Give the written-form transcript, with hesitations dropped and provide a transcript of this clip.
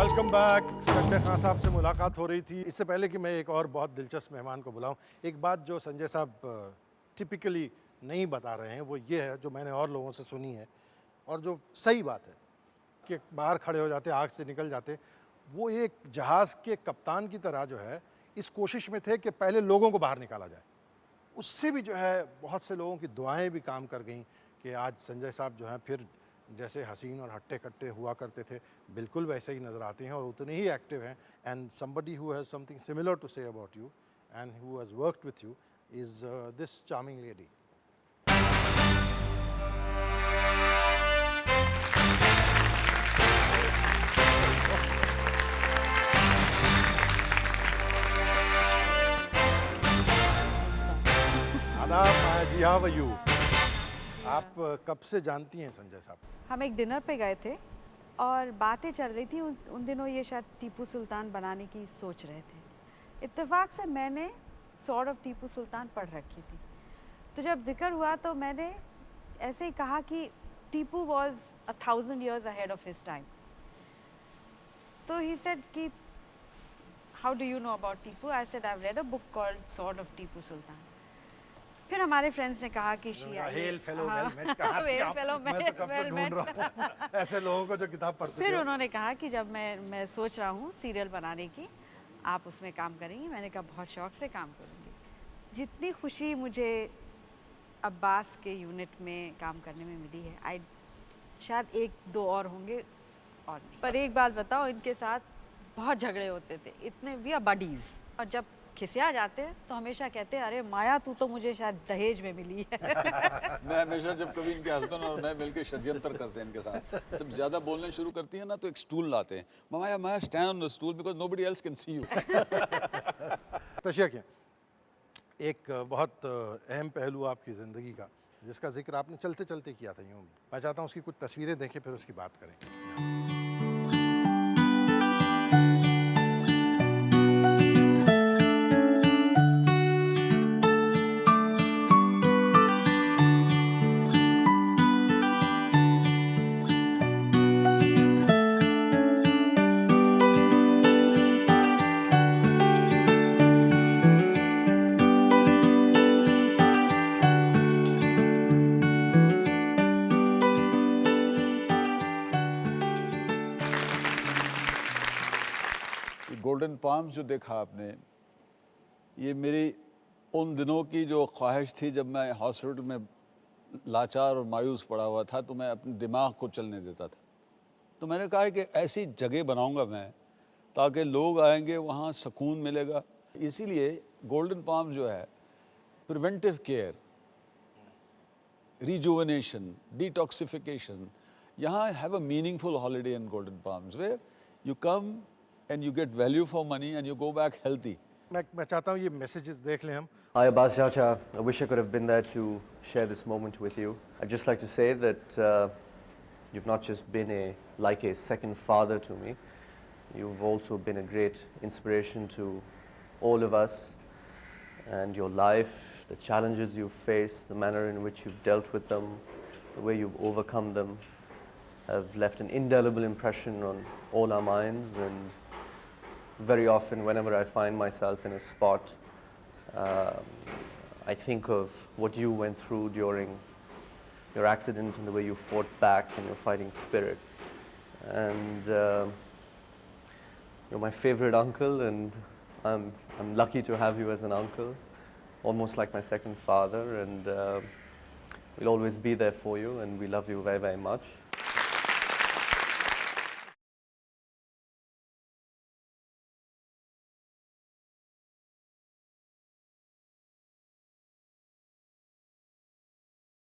Welcome back. Sanjay Khan साहब से मुलाकात हो रही थी। इससे पहले कि मैं एक और बहुत दिलचस्प मेहमान को बुलाऊं, एक बात जो संजय साहब टिपिकली नहीं बता रहे हैं वो ये है, जो मैंने और लोगों से सुनी है और जो सही बात है कि बाहर खड़े हो जाते, आग से निकल जाते। वो एक जहाज़ के कप्तान की तरह जो है इस कोशिश में थे कि पहले लोगों को बाहर निकाला जाए। उससे भी जो है बहुत से लोगों की दुआएं भी काम कर गईं कि आज संजय साहब जो हैं फिर जैसे हसीन और हट्टे कट्टे हुआ करते थे बिल्कुल वैसे ही नज़र आते हैं और उतने ही एक्टिव हैं। And somebody who has something similar to say about you and who has worked with you is this charming lady. आदाब Maya ji, how are you? आप कब से जानती हैं संजय साहब? हम एक डिनर पे गए थे और बातें चल रही थी। उन दिनों ये शायद टीपू सुल्तान बनाने की सोच रहे थे। इत्तेफाक से मैंने सॉर्ड ऑफ टीपू सुल्तान पढ़ रखी थी, तो जब जिक्र हुआ तो मैंने ऐसे ही कहा कि Tipu was 1000 years ahead of his time. तो ही सेड कि how do you know about Tipu? I said I have read a book called sword of Tipu Sultan. फिर हमारे फ्रेंड्स ने कहा कि हेल फेलो वेल मेट, कहाँ थी आप? मैं तो कब से ढूंढ रहा हूँ ऐसे लोगों को जो किताब पढ़ चुके फिर हो। उन्होंने कहा कि जब मैं सोच रहा हूँ सीरियल बनाने की, आप उसमें काम करेंगी? मैंने कहा बहुत शौक से काम करूँगी। जितनी खुशी मुझे अब्बास के यूनिट में काम करने में मिली है, शायद एक दो और होंगे और नहीं। पर एक बात बताओ, इनके साथ बहुत झगड़े होते थे, इतने वी आर बडीज़। और जब खिसिया जाते हैं तो हमेशा कहते हैं अरे माया तू तो मुझे शायद दहेज में मिली है। मैं हमेशा जब कभी इनके हस्बैंड और मैं मिलकर षड्यंत्र करते हैं इनके साथ, जब ज़्यादा बोलने शुरू करती है ना तो एक स्टूल लाते हैं, Maya Maya stand on the stool because nobody else can see you. तशरीफ रखिए। एक बहुत अहम पहलू आपकी ज़िंदगी का जिसका जिक्र आपने चलते चलते किया था, यूँ मैं चाहता हूँ उसकी कुछ तस्वीरें देखें फिर उसकी बात करें। गोल्डन पाम्स जो देखा आपने, ये मेरी उन दिनों की जो ख्वाहिश थी जब मैं हॉस्पिटल में लाचार और मायूस पड़ा हुआ था, तो मैं अपने दिमाग को चलने देता था। तो मैंने कहा कि ऐसी जगह बनाऊंगा मैं ताकि लोग आएंगे, वहाँ सुकून मिलेगा। इसीलिए गोल्डन पाम्स जो है प्रिवेंटिव केयर, रिजुवेनेशन, डिटॉक्सिफिकेशन, यहाँ have a meaningful holiday in Golden Palms where you come and you get value for money and you go back healthy. मैं चाहता हूँ ये मैसेजेस देख लें हम। Hi Abbas Chacha, I wish I could have been there to share this moment with you. I'd just like to say that you've not just been like a second father to me, you've also been a great inspiration to all of us, and your life, the challenges you've faced, the manner in which you've dealt with them, the way you've overcome them, have left an indelible impression on all our minds. And very often, whenever I find myself in a spot, I think of what you went through during your accident and the way you fought back and your fighting spirit. And you're my favorite uncle, and I'm lucky to have you as an uncle, almost like my second father. And we'll always be there for you, and we love you very, very much.